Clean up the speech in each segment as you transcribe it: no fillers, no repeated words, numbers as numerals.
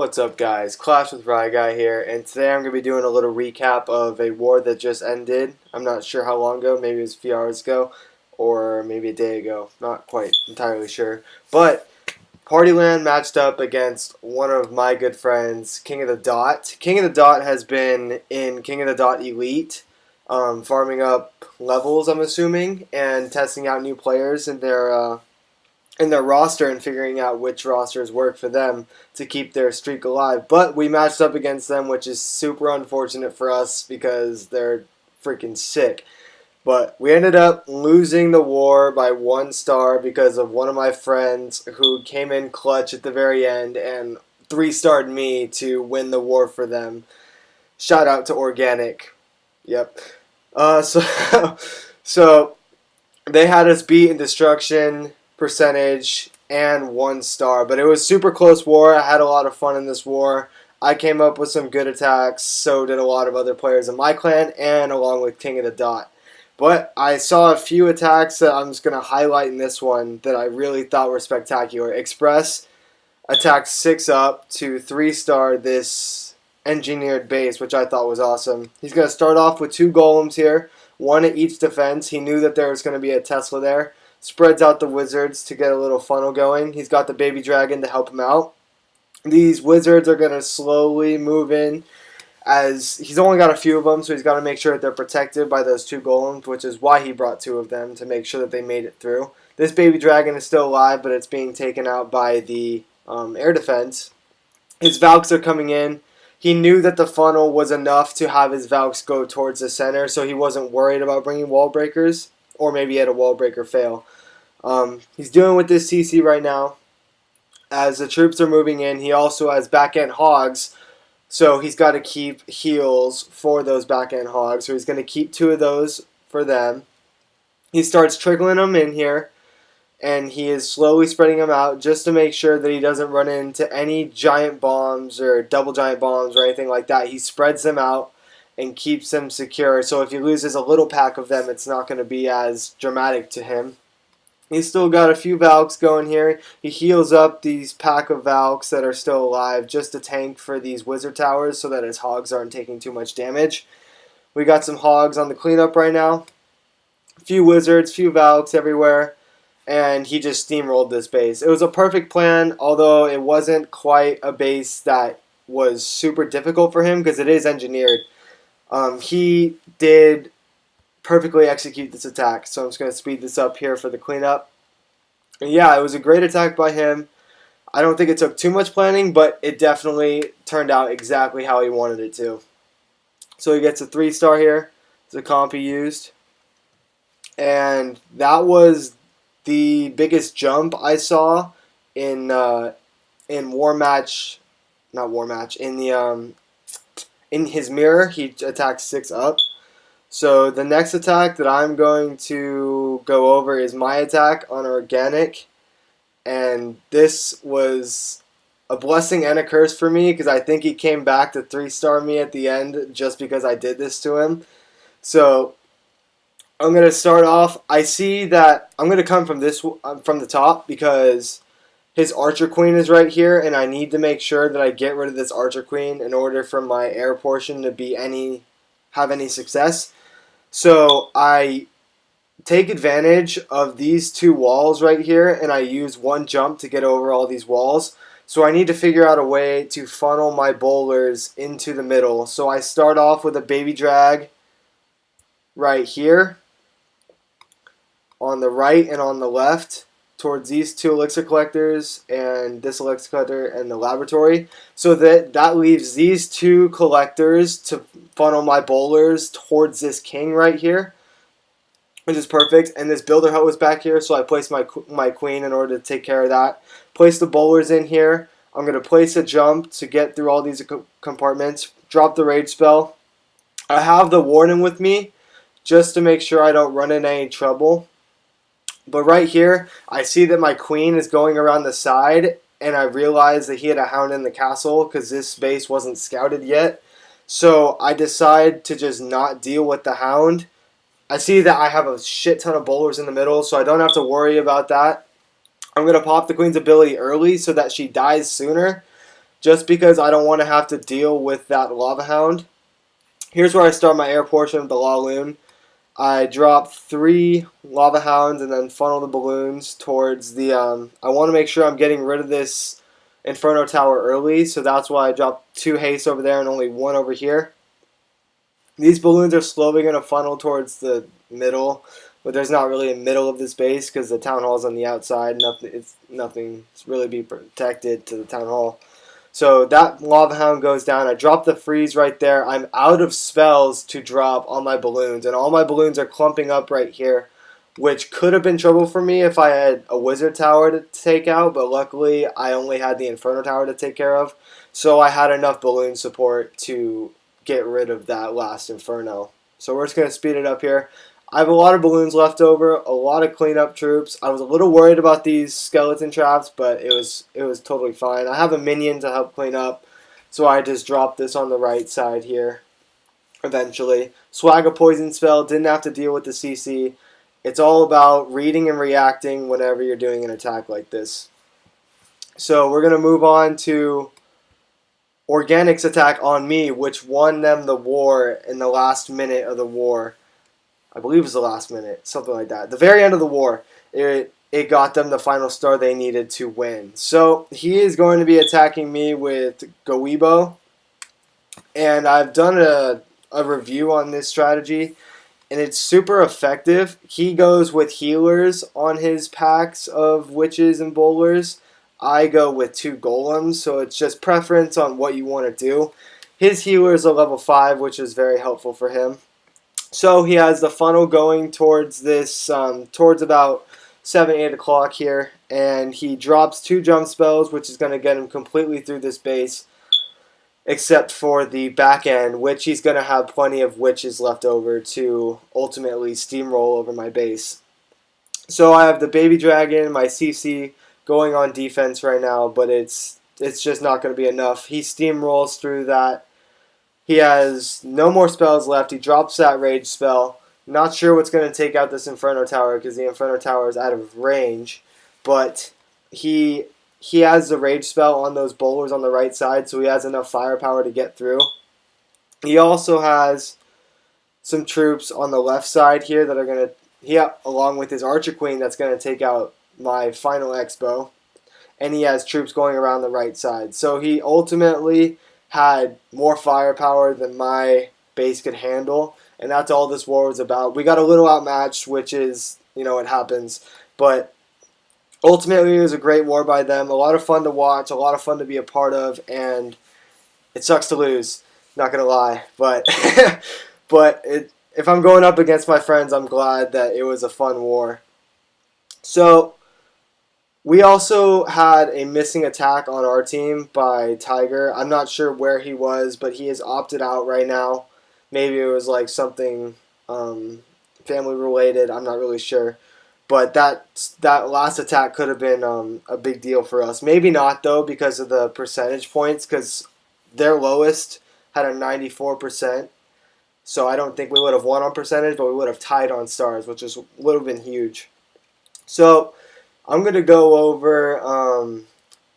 What's up, guys? Clash with Rye Guy here, and today I'm going to be doing a little recap of a war that just ended. I'm not sure how long ago, maybe it was a few hours ago, or maybe a day ago. Not quite entirely sure. But PartyLand matched up against one of my good friends, Kingofthedot. Kingofthedot has been in Kingofthedot Elite, farming up levels, I'm assuming, and testing out new players in their roster and figuring out which rosters work for them to keep their streak alive. But we matched up against them, which is super unfortunate for us because they're freaking sick. But we ended up losing the war by 1 star because of one of my friends who came in clutch at the very end and 3-starred me to win the war for them. Shout out to Organic. Yep. So they had us beat in destruction, percentage, and 1 star, but it was super close war. I had a lot of fun in this war. I came up with some good attacks, so did a lot of other players in my clan, and along with Kingofthedot. But I saw a few attacks that I'm just going to highlight in this one that I really thought were spectacular. Express attacked 6 up to 3-star this engineered base, which I thought was awesome. He's going to start off with 2 golems here, 1 at each defense. He knew that there was going to be a Tesla there. Spreads out the wizards to get a little funnel going. He's got the baby dragon to help him out. These wizards are going to slowly move in, as he's only got a few of them, so he's got to make sure that they're protected by those 2 golems, which is why he brought 2 of them, to make sure that they made it through. This baby dragon is still alive, but it's being taken out by the air defense. His Valks are coming in. He knew that the funnel was enough to have his Valks go towards the center, so he wasn't worried about bringing wall breakers, or maybe he had a wall breaker fail. He's dealing with this CC right now. As the troops are moving in, he also has back-end hogs, so he's got to keep heals for those back-end hogs. So he's going to keep 2 of those for them. He starts trickling them in here, and he is slowly spreading them out just to make sure that he doesn't run into any giant bombs or double giant bombs or anything like that. He spreads them out and keeps them secure, so if he loses a little pack of them, it's not going to be as dramatic to him. He's still got a few Valks going here. He heals up these pack of Valks that are still alive just to tank for these wizard towers so that his hogs aren't taking too much damage. We got some hogs on the cleanup right now. A few wizards, few Valks everywhere, and he just steamrolled this base. It was a perfect plan, although it wasn't quite a base that was super difficult for him because it is engineered. He did perfectly execute this attack, so I'm just going to speed this up here for the cleanup. And yeah, it was a great attack by him. I don't think it took too much planning, but it definitely turned out exactly how he wanted it to. So he gets a 3-star here. It's a comp he used. And that was the biggest jump I saw in war match, not war match, in his mirror. He attacked 6 up. So the next attack that I'm going to go over is my attack on Organic, and this was a blessing and a curse for me because I think he came back to 3-star me at the end just because I did this to him. So I'm going to start off. I see that I'm going to come from the top because his Archer Queen is right here, and I need to make sure that I get rid of this Archer Queen in order for my air portion to have any success. So I take advantage of these 2 walls right here, and I use 1 jump to get over all these walls. So I need to figure out a way to funnel my bowlers into the middle. So I start off with a baby drag right here on the right and on the left towards these 2 elixir collectors and this elixir collector and the laboratory, so that leaves these 2 collectors to funnel my bowlers towards this king right here, which is perfect. And this builder hut was back here, so I placed my queen in order to take care of that. Place the bowlers in here. I'm going to place a jump to get through all these compartments. Drop the rage spell. I have the warden with me just to make sure I don't run into any trouble. But right here, I see that my queen is going around the side, and I realize that he had a hound in the castle because this base wasn't scouted yet. So I decide to just not deal with the hound. I see that I have a shit ton of bowlers in the middle, so I don't have to worry about that. I'm going to pop the queen's ability early so that she dies sooner. just because I don't want to have to deal with that Lava Hound. Here's where I start my air portion of the Laloon. I drop 3 Lava Hounds and then funnel the balloons towards the... I want to make sure I'm getting rid of this Inferno Tower early, so that's why I dropped 2 haste over there and only 1 over here. These balloons are slowly going to funnel towards the middle, but there's not really a middle of this base because the town hall is on the outside. Nothing's really be protected to the town hall. So that Lava Hound goes down. I drop the freeze right there. I'm out of spells to drop on my balloons, and all my balloons are clumping up right here, which could have been trouble for me if I had a Wizard Tower to take out, but luckily I only had the Inferno Tower to take care of, so I had enough balloon support to get rid of that last Inferno. So we're just going to speed it up here. I have a lot of balloons left over, a lot of cleanup troops. I was a little worried about these skeleton traps, but it was totally fine. I have a minion to help clean up, so I just dropped this on the right side here eventually. Swag a poison spell, didn't have to deal with the CC. It's all about reading and reacting whenever you're doing an attack like this. So we're going to move on to Organic's attack on me, which won them the war in the last minute of the war. I believe it was the last minute, something like that. The very end of the war, it got them the final star they needed to win. So he is going to be attacking me with Goibo, and I've done a review on this strategy, and it's super effective. He goes with healers on his packs of witches and bowlers. I go with 2 golems, so it's just preference on what you want to do. His healers are level 5, which is very helpful for him. So he has the funnel going towards this, towards about 7, 8 o'clock here, and he drops 2 jump spells, which is going to get him completely through this base, except for the back end, which he's going to have plenty of witches left over to ultimately steamroll over my base. So I have the baby dragon, my CC, going on defense right now, but it's just not going to be enough. He steamrolls through that. He has no more spells left. He drops that rage spell. Not sure what's going to take out this Inferno Tower because the Inferno Tower is out of range, but he has the rage spell on those bowlers on the right side, so he has enough firepower to get through. He also has some troops on the left side here that are going to, along with his Archer Queen, that's going to take out my final Expo, and he has troops going around the right side. So he ultimately had more firepower than my base could handle, and that's all this war was about. We got a little outmatched, which is, it happens, but ultimately it was a great war by them. A lot of fun to watch, a lot of fun to be a part of, and it sucks to lose, not gonna lie, but if I'm going up against my friends, I'm glad that it was a fun war. So we also had a missing attack on our team by Tiger. I'm not sure where he was, but he is opted out right now. Maybe it was like something family related. I'm not really sure. But that last attack could have been a big deal for us. Maybe not, though, because of the percentage points, because their lowest had a 94%. So I don't think we would have won on percentage, but we would have tied on stars, which would have been huge. So I'm going to go over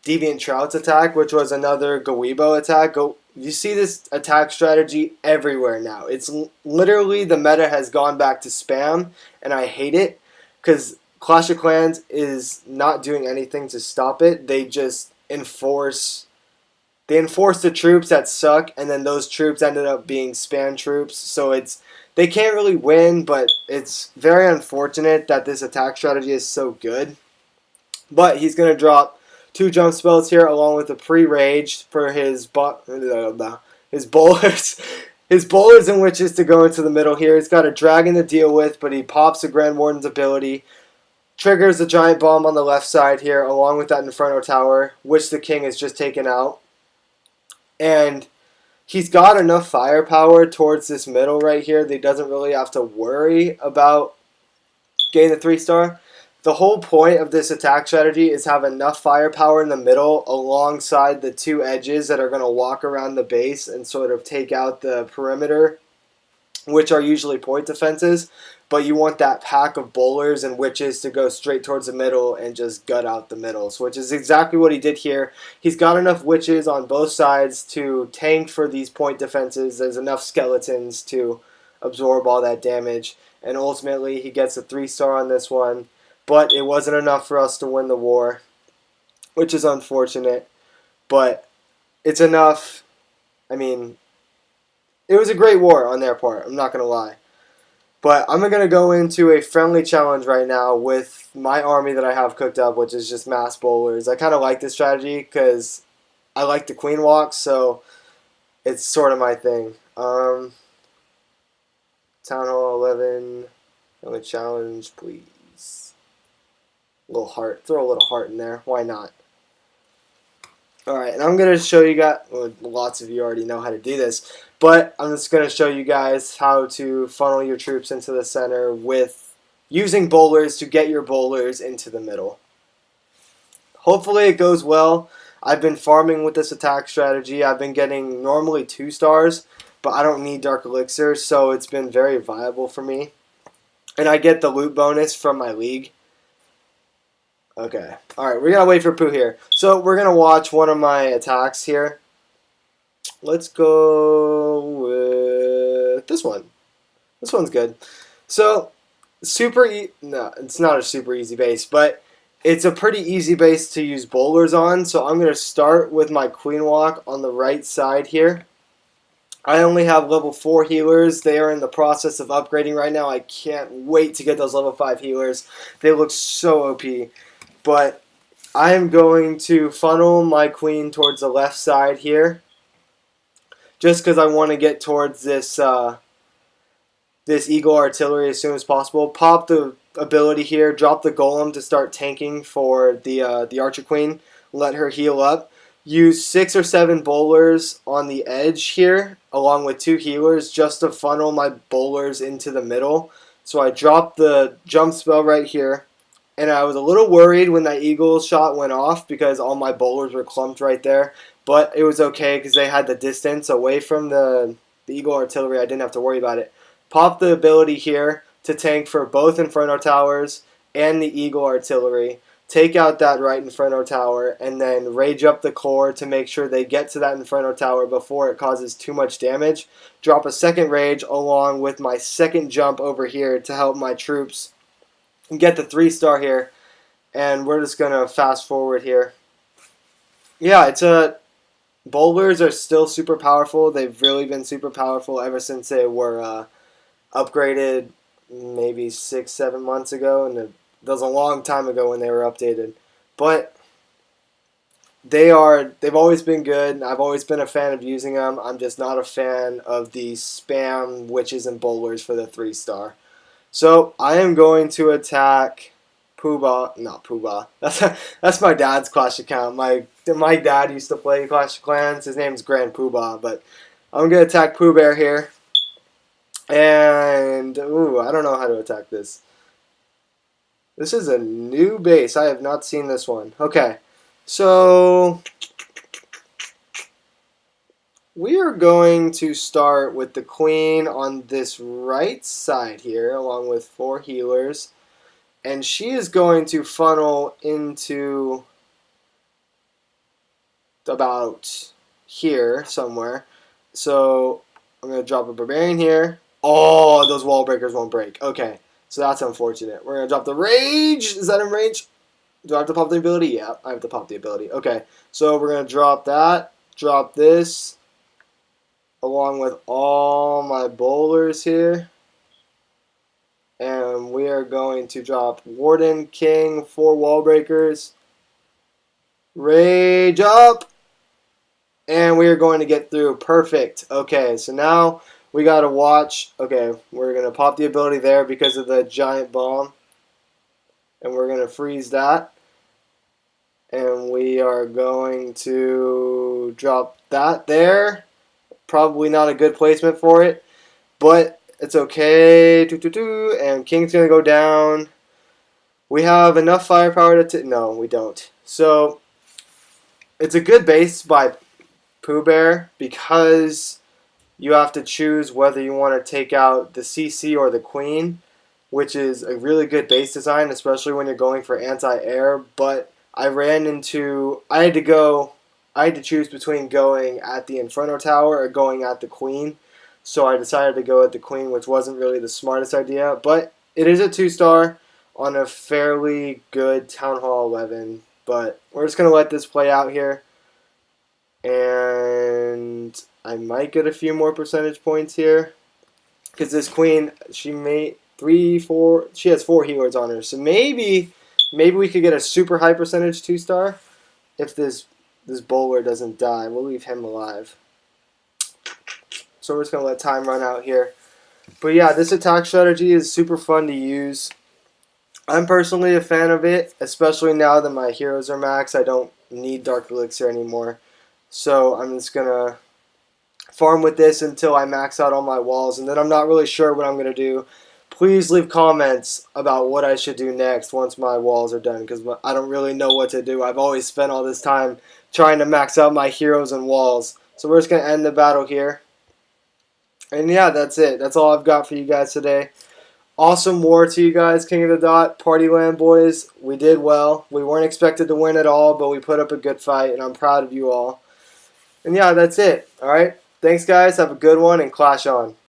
Deviant Trout's attack, which was another Goibo attack. You see this attack strategy everywhere now. It's literally, the meta has gone back to spam, and I hate it because Clash of Clans is not doing anything to stop it. They just enforce the troops that suck, and then those troops ended up being spam troops. So they can't really win, but it's very unfortunate that this attack strategy is so good. But he's going to drop 2 jump spells here along with a pre-rage for his bowlers. His bowlers and witches to go into the middle here. He's got a dragon to deal with, but he pops the Grand Warden's ability. Triggers the giant bomb on the left side here along with that Inferno Tower, which the king has just taken out. And he's got enough firepower towards this middle right here that he doesn't really have to worry about getting the 3-star. The whole point of this attack strategy is have enough firepower in the middle alongside the 2 edges that are going to walk around the base and sort of take out the perimeter, which are usually point defenses. but you want that pack of bowlers and witches to go straight towards the middle and just gut out the middles, which is exactly what he did here. He's got enough witches on both sides to tank for these point defenses. There's enough skeletons to absorb all that damage, and ultimately he gets a 3-star on this one, but it wasn't enough for us to win the war, which is unfortunate, but it's enough. I mean, it was a great war on their part, I'm not going to lie. But I'm going to go into a friendly challenge right now with my army that I have cooked up, which is just mass bowlers. I kind of like this strategy because I like the queen walk, so it's sort of my thing. Town Hall 11, friendly challenge, please. A little heart, throw a little heart in there, why not? Alright, and I'm going to show you guys, well, lots of you already know how to do this, but I'm just going to show you guys how to funnel your troops into the center with using bowlers to get your bowlers into the middle. Hopefully it goes well. I've been farming with this attack strategy. I've been getting normally 2 stars, but I don't need Dark Elixir, so it's been very viable for me. And I get the loot bonus from my league. Okay. Alright, we're going to wait for Pooh here. So we're going to watch one of my attacks here. Let's go with this one. This one's good. So, no, it's not a super easy base, but it's a pretty easy base to use bowlers on. So I'm going to start with my Queen Walk on the right side here. I only have level 4 healers. They are in the process of upgrading right now. I can't wait to get those level 5 healers. They look so OP. But I am going to funnel my queen towards the left side here, just because I want to get towards this this eagle artillery as soon as possible. Pop the ability here, drop the golem to start tanking for the archer queen. Let her heal up. Use 6 or 7 bowlers on the edge here, along with 2 healers, just to funnel my bowlers into the middle. So I dropped the jump spell right here. And I was a little worried when that eagle shot went off because all my bowlers were clumped right there. But it was okay because they had the distance away from the eagle artillery. I didn't have to worry about it. Pop the ability here to tank for both Inferno Towers and the eagle artillery. Take out that right Inferno Tower and then rage up the core to make sure they get to that Inferno Tower before it causes too much damage. Drop a second rage along with my second jump over here to help my troops get the 3-star here, and we're just gonna fast forward here. Yeah, bowlers are still super powerful. They've really been super powerful ever since they were upgraded maybe 6-7 months ago, and that was a long time ago when they were updated. But they've always been good. I've always been a fan of using them. I'm just not a fan of the spam witches and bowlers for the 3-star. So I am going to attack not Pooh Bear. That's my dad's Clash account. My dad used to play Clash of Clans. His name's Grand Pooh Bear, but I'm going to attack Pooh Bear here. And ooh, I don't know how to attack this. This is a new base. I have not seen this one. Okay. So we are going to start with the queen on this right side here, along with 4 healers. And she is going to funnel into about here somewhere. So I'm going to drop a barbarian here. Oh, those wall breakers won't break. Okay, so that's unfortunate. We're going to drop the rage. Is that in range? Do I have to pop the ability? Yeah, I have to pop the ability. Okay, so we're going to drop that, drop this, along with all my bowlers here. And we are going to drop Warden, King, 4 wall breakers. Rage up! And we are going to get through. Perfect. Okay, so now we got to watch. Okay, we're going to pop the ability there because of the giant bomb. And we're going to freeze that. And we are going to drop that there. Probably not a good placement for it, but it's okay. And King's going to go down. We have enough firepower to... No, we don't. So, it's a good base by Pooh Bear because you have to choose whether you want to take out the CC or the queen. which is a really good base design, especially when you're going for anti-air. But I had to choose between going at the Inferno Tower or going at the Queen. So I decided to go at the Queen, which wasn't really the smartest idea. But it is a 2-star on a fairly good Town Hall 11. But we're just going to let this play out here. And I might get a few more percentage points here. Because this Queen, she has 4 healers on her. So maybe we could get a super high percentage 2-star if this bowler doesn't die. We'll leave him alive. So we're just going to let time run out here. But yeah, this attack strategy is super fun to use. I'm personally a fan of it, especially now that my heroes are max. I don't need Dark Elixir anymore. So I'm just going to farm with this until I max out all my walls. And then I'm not really sure what I'm going to do. Please leave comments about what I should do next once my walls are done, because I don't really know what to do. I've always spent all this time trying to max out my heroes and walls. So we're just going to end the battle here. And yeah, that's it. That's all I've got for you guys today. Awesome war to you guys, Kingofthedot, PartyLand boys. We did well. We weren't expected to win at all, but we put up a good fight, and I'm proud of you all. And yeah, that's it. All right. Thanks, guys. Have a good one, and clash on.